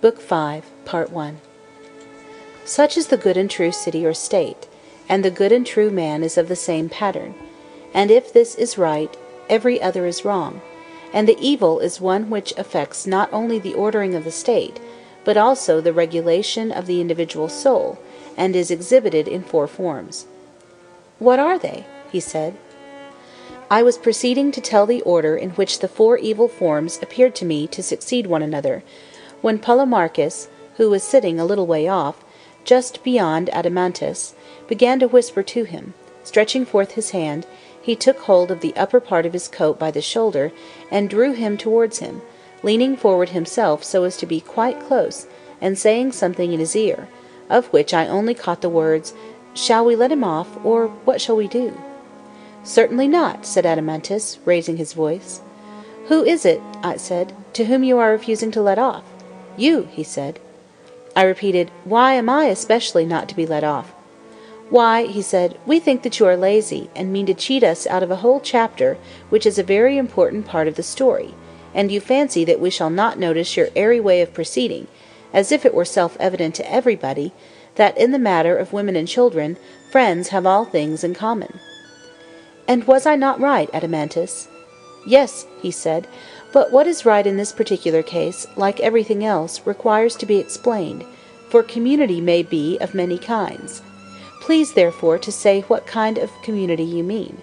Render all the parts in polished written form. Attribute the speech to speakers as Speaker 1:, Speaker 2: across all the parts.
Speaker 1: Book 5, Part 1. Such is the good and true city or state, and the good and true man is of the same pattern. And if this is right, every other is wrong, and the evil is one which affects not only the ordering of the state, but also the regulation of the individual soul, and is exhibited in 4 forms. What are they? He said. I was proceeding to tell the order in which the 4 evil forms appeared to me to succeed one another, when Polemarchus, who was sitting a little way off, just beyond Adeimantus, began to whisper to him. Stretching forth his hand, he took hold of the upper part of his coat by the shoulder, and drew him towards him, leaning forward himself so as to be quite close, and saying something in his ear, of which I only caught the words, "Shall we let him off, or what shall we do?" "Certainly not," said Adeimantus, raising his voice. "Who is it," I said, "to whom you are refusing to let off?" "You," he said. I repeated, "Why am I especially not to be let off?" "Why," he said, "we think that you are lazy, and mean to cheat us out of a whole chapter, which is a very important part of the story, and you fancy that we shall not notice your airy way of proceeding, as if it were self-evident to everybody, that in the matter of women and children, friends have all things in common." "And was I not right, Adeimantus?" "Yes," he said, "but what is right in this particular case, like everything else, requires to be explained, for community may be of many kinds. Please, therefore, to say what kind of community you mean.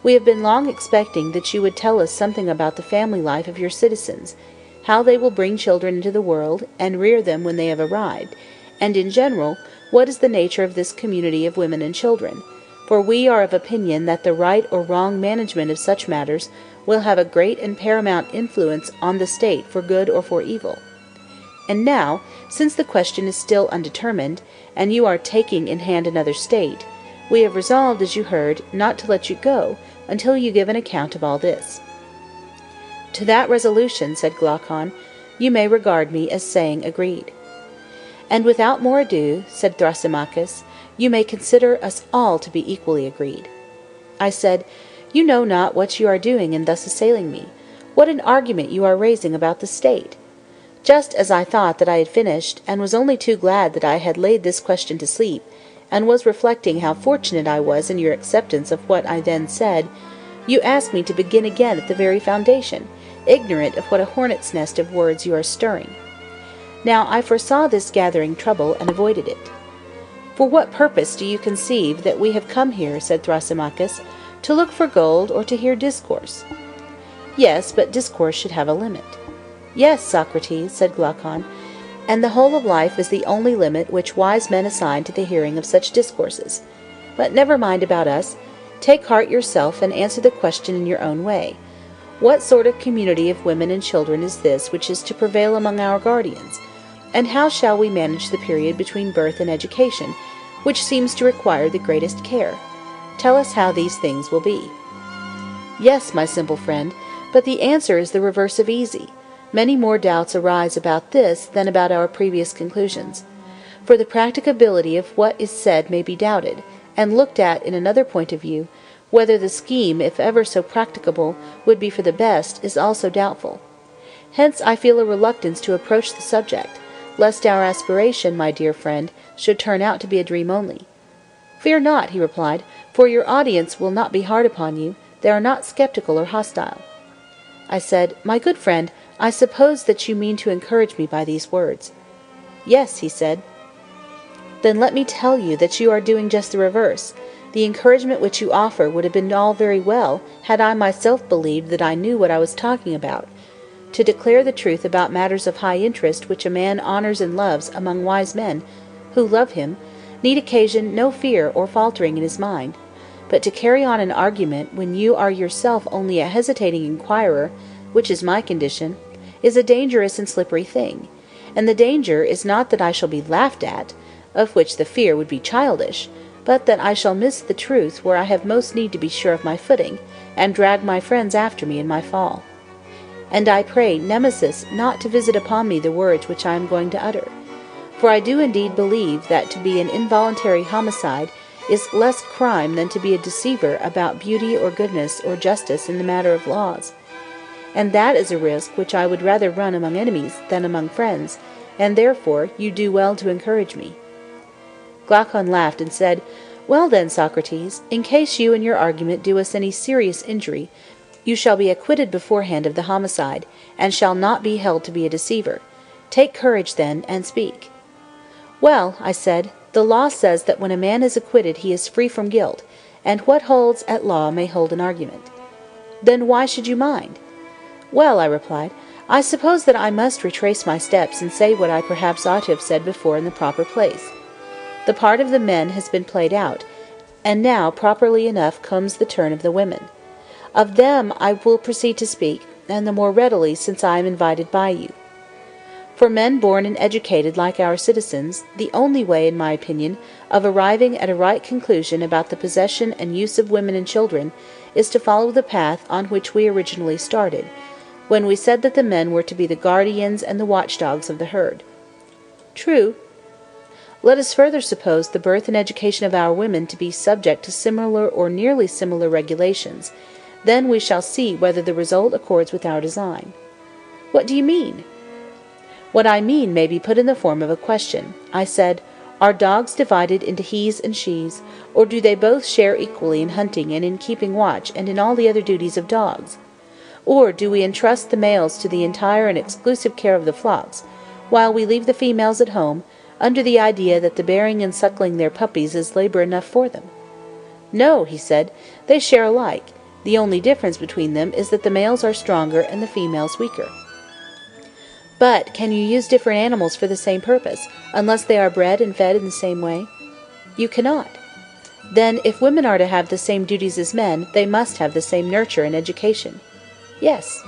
Speaker 1: We have been long expecting that you would tell us something about the family life of your citizens, how they will bring children into the world, and rear them when they have arrived, and, in general, what is the nature of this community of women and children, for we are of opinion that the right or wrong management of such matters will have a great and paramount influence on the state for good or for evil. And now, since the question is still undetermined, and you are taking in hand another state, we have resolved, as you heard, not to let you go until you give an account of all this." "To that resolution," said Glaucon, "you may regard me as saying agreed." "And without more ado," said Thrasymachus, "you may consider us all to be equally agreed." I said, "You know not what you are doing in thus assailing me. What an argument you are raising about the state!" Just as I thought that I had finished, and was only too glad that I had laid this question to sleep, and was reflecting how fortunate I was in your acceptance of what I then said, you asked me to begin again at the very foundation, ignorant of what a hornet's nest of words you are stirring. Now I foresaw this gathering trouble, and avoided it. "For what purpose do you conceive that we have come here," said Thrasymachus, "to look for gold or to hear discourse?" "Yes, but discourse should have a limit." "Yes, Socrates," said Glaucon, "and the whole of life is the only limit which wise men assign to the hearing of such discourses. But never mind about us. Take heart yourself and answer the question in your own way. What sort of community of women and children is this which is to prevail among our guardians? And how shall we manage the period between birth and education, which seems to require the greatest care? Tell us how these things will be." "Yes, my simple friend, but the answer is the reverse of easy. Many more doubts arise about this than about our previous conclusions. For the practicability of what is said may be doubted, and looked at in another point of view, whether the scheme, if ever so practicable, would be for the best, is also doubtful. Hence I feel a reluctance to approach the subject, lest our aspiration, my dear friend, should turn out to be a dream only." "Fear not," he replied, "for your audience will not be hard upon you. They are not skeptical or hostile." I said, "My good friend, I suppose that you mean to encourage me by these words." "Yes," he said. "Then let me tell you that you are doing just the reverse. The encouragement which you offer would have been all very well had I myself believed that I knew what I was talking about. To declare the truth about matters of high interest which a man honors and loves among wise men, who love him, need occasion no fear or faltering in his mind. But to carry on an argument when you are yourself only a hesitating inquirer, which is my condition, is a dangerous and slippery thing. And the danger is not that I shall be laughed at, of which the fear would be childish, but that I shall miss the truth where I have most need to be sure of my footing, and drag my friends after me in my fall. And I pray Nemesis not to visit upon me the words which I am going to utter. For I do indeed believe that to be an involuntary homicide is less crime than to be a deceiver about beauty or goodness or justice in the matter of laws. And that is a risk which I would rather run among enemies than among friends, and therefore you do well to encourage me." Glaucon laughed and said, "Well then, Socrates, in case you and your argument do us any serious injury, you shall be acquitted beforehand of the homicide, and shall not be held to be a deceiver. Take courage, then, and speak." "Well," I said, "the law says that when a man is acquitted he is free from guilt, and what holds at law may hold in argument." "Then why should you mind?" "Well," I replied, "I suppose that I must retrace my steps and say what I perhaps ought to have said before in the proper place. The part of the men has been played out, and now properly enough comes the turn of the women. Of them I will proceed to speak, and the more readily since I am invited by you. For men born and educated like our citizens, the only way, in my opinion, of arriving at a right conclusion about the possession and use of women and children is to follow the path on which we originally started, when we said that the men were to be the guardians and the watchdogs of the herd." "True." "Let us further suppose the birth and education of our women to be subject to similar or nearly similar regulations, then we shall see whether the result accords with our design." "What do you mean?" "What I mean may be put in the form of a question. I said, Are dogs divided into he's and she's, or do they both share equally in hunting and in keeping watch and in all the other duties of dogs? Or do we entrust the males to the entire and exclusive care of the flocks, while we leave the females at home, under the idea that the bearing and suckling their puppies is labor enough for them?" "No," he said, "they share alike. The only difference between them is that the males are stronger and the females weaker." "But can you use different animals for the same purpose, unless they are bred and fed in the same way?" "You cannot." "Then, if women are to have the same duties as men, they must have the same nurture and education." "Yes."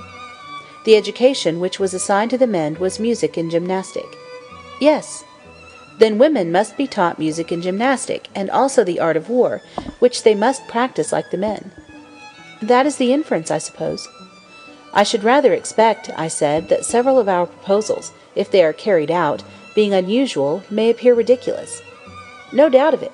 Speaker 1: "The education which was assigned to the men was music and gymnastic." "Yes." "Then women must be taught music and gymnastic, and also the art of war, which they must practice like the men." "That is the inference, I suppose." "I should rather expect," I said, "that several of our proposals, if they are carried out, being unusual, may appear ridiculous." "No doubt of it."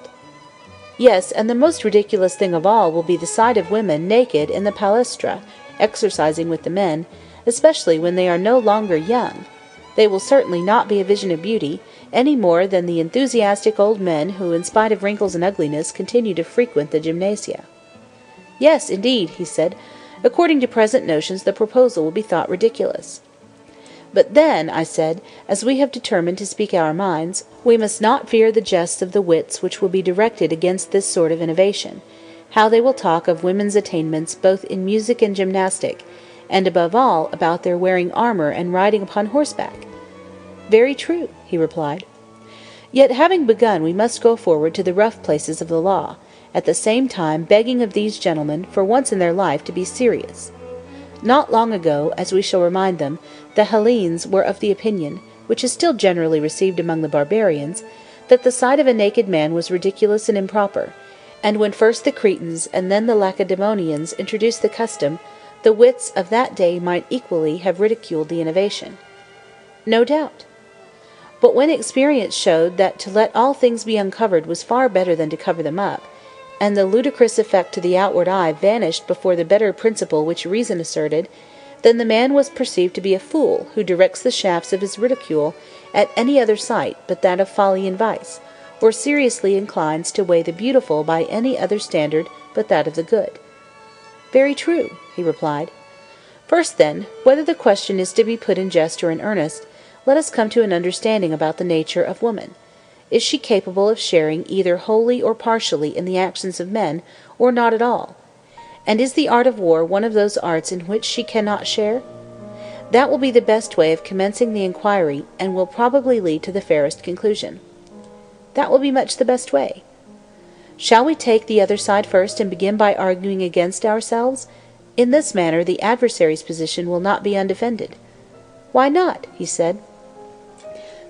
Speaker 1: "Yes, and the most ridiculous thing of all will be the sight of women naked in the palestra, exercising with the men, especially when they are no longer young. They will certainly not be a vision of beauty, any more than the enthusiastic old men who, in spite of wrinkles and ugliness, continue to frequent the gymnasia." "Yes, indeed," he said, "according to present notions the proposal will be thought ridiculous." "But then," I said, "as we have determined to speak our minds, we must not fear the jests of the wits which will be directed against this sort of innovation, how they will talk of women's attainments both in music and gymnastic, and above all about their wearing armour and riding upon horseback." "Very true," he replied. "Yet having begun we must go forward to the rough places of the law, at the same time begging of these gentlemen, for once in their life, to be serious. Not long ago, as we shall remind them, the Hellenes were of the opinion, which is still generally received among the barbarians, that the sight of a naked man was ridiculous and improper, and when first the Cretans and then the Lacedaemonians introduced the custom, the wits of that day might equally have ridiculed the innovation." "No doubt." "But when experience showed that to let all things be uncovered was far better than to cover them up, and the ludicrous effect to the outward eye vanished before the better principle which reason asserted, then the man was perceived to be a fool who directs the shafts of his ridicule at any other sight but that of folly and vice, or seriously inclines to weigh the beautiful by any other standard but that of the good." "Very true," he replied. "First, then, whether the question is to be put in jest or in earnest, let us come to an understanding about the nature of woman. Is she capable of sharing either wholly or partially in the actions of men, or not at all? And is the art of war one of those arts in which she cannot share? That will be the best way of commencing the inquiry, and will probably lead to the fairest conclusion." "That will be much the best way." "Shall we take the other side first, and begin by arguing against ourselves? In this manner the adversary's position will not be undefended." "Why not?" he said.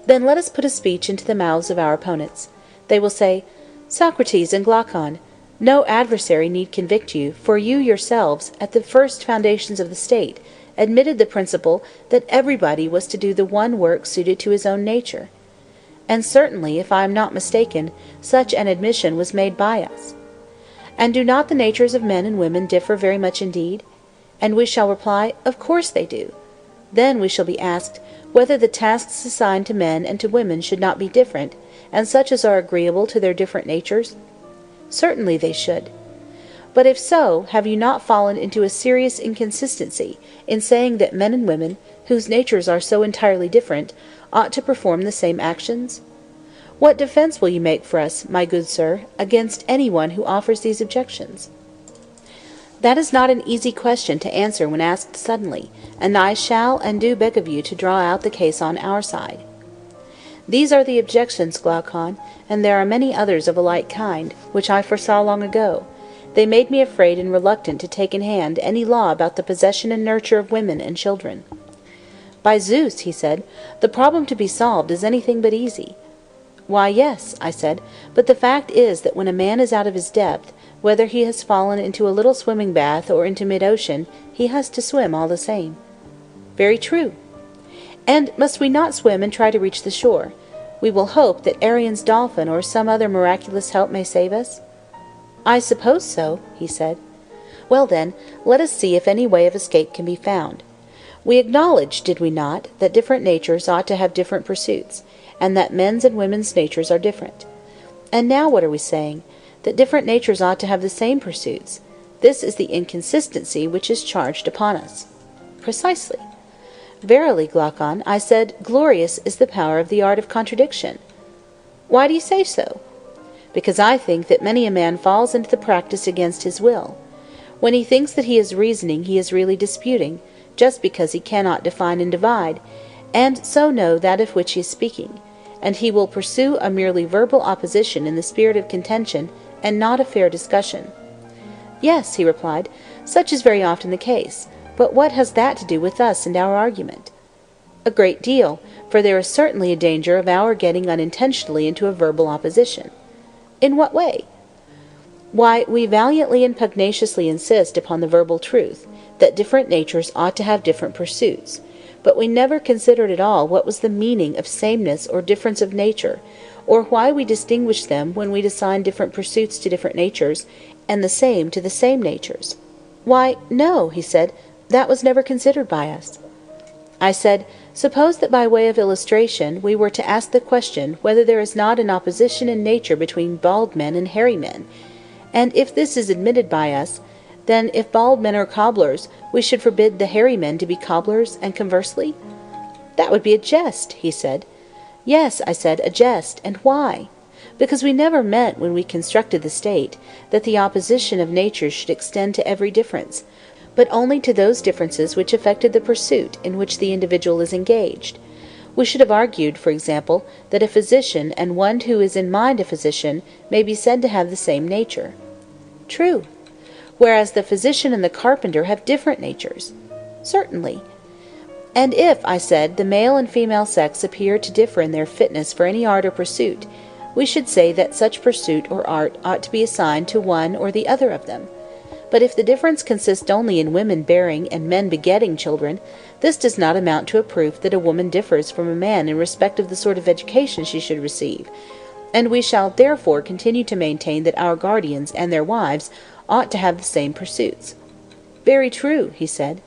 Speaker 1: "Then let us put a speech into the mouths of our opponents. They will say, 'Socrates and Glaucon, no adversary need convict you, for you yourselves, at the first foundations of the state, admitted the principle that everybody was to do the one work suited to his own nature. And certainly, if I am not mistaken, such an admission was made by us. And do not the natures of men and women differ very much indeed?' And we shall reply, 'Of course they do.' Then we shall be asked, whether the tasks assigned to men and to women should not be different, and such as are agreeable to their different natures? Certainly they should. But if so, have you not fallen into a serious inconsistency in saying that men and women, whose natures are so entirely different, ought to perform the same actions? What defence will you make for us, my good sir, against any one who offers these objections? That is not an easy question to answer when asked suddenly, and I shall and do beg of you to draw out the case on our side. These are the objections, Glaucon, and there are many others of a like kind, which I foresaw long ago. They made me afraid and reluctant to take in hand any law about the possession and nurture of women and children. By Zeus, he said, the problem to be solved is anything but easy. Why, yes, I said, but the fact is that when a man is out of his depth, whether he has fallen into a little swimming bath or into mid-ocean, he has to swim all the same. Very true. And must we not swim and try to reach the shore? We will hope that Arian's dolphin or some other miraculous help may save us? I suppose so, he said. Well then, let us see if any way of escape can be found. We acknowledged, did we not, that different natures ought to have different pursuits, and that men's and women's natures are different. And now what are we saying? That different natures ought to have the same pursuits. This is the inconsistency which is charged upon us. Precisely. Verily, Glaucon, I said, glorious is the power of the art of contradiction. Why do you say so? Because I think that many a man falls into the practice against his will. When he thinks that he is reasoning, he is really disputing, just because he cannot define and divide, and so know that of which he is speaking, and he will pursue a merely verbal opposition in the spirit of contention, and not a fair discussion. Yes, he replied, such is very often the case, but what has that to do with us and our argument? A great deal, for there is certainly a danger of our getting unintentionally into a verbal opposition. In what way? Why, we valiantly and pugnaciously insist upon the verbal truth, that different natures ought to have different pursuits, but we never considered at all what was the meaning of sameness or difference of nature, or why we distinguish them when we assign different pursuits to different natures, and the same to the same natures. Why, no, he said, that was never considered by us. I said, suppose that by way of illustration we were to ask the question whether there is not an opposition in nature between bald men and hairy men, and if this is admitted by us, then if bald men are cobblers, we should forbid the hairy men to be cobblers, and conversely? That would be a jest, he said. Yes, I said, a jest, and why? Because we never meant, when we constructed the state, that the opposition of natures should extend to every difference, but only to those differences which affected the pursuit in which the individual is engaged. We should have argued, for example, that a physician and one who is in mind a physician may be said to have the same nature. True. Whereas the physician and the carpenter have different natures. Certainly. And if, I said, the male and female sex appear to differ in their fitness for any art or pursuit, we should say that such pursuit or art ought to be assigned to one or the other of them. But if the difference consists only in women bearing and men begetting children, this does not amount to a proof that a woman differs from a man in respect of the sort of education she should receive, and we shall therefore continue to maintain that our guardians and their wives ought to have the same pursuits. Very true, he said.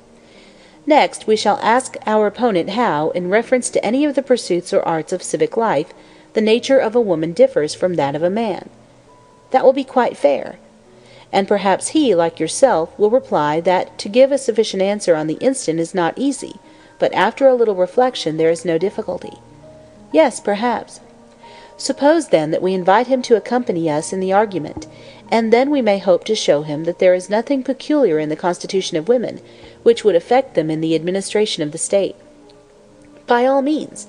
Speaker 1: Next, we shall ask our opponent how, in reference to any of the pursuits or arts of civic life, the nature of a woman differs from that of a man. That will be quite fair. And perhaps he, like yourself, will reply that to give a sufficient answer on the instant is not easy, but after a little reflection there is no difficulty. Yes, perhaps. Suppose then that we invite him to accompany us in the argument, and then we may hope to show him that there is nothing peculiar in the constitution of women, which would affect them in the administration of the state. By all means.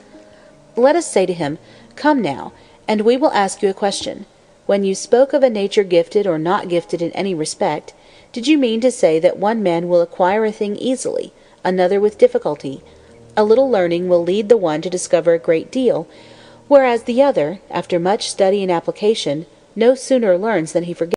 Speaker 1: Let us say to him, come now, and we will ask you a question. When you spoke of a nature gifted or not gifted in any respect, did you mean to say that one man will acquire a thing easily, another with difficulty? A little learning will lead the one to discover a great deal, whereas the other, after much study and application, no sooner learns than he forgets.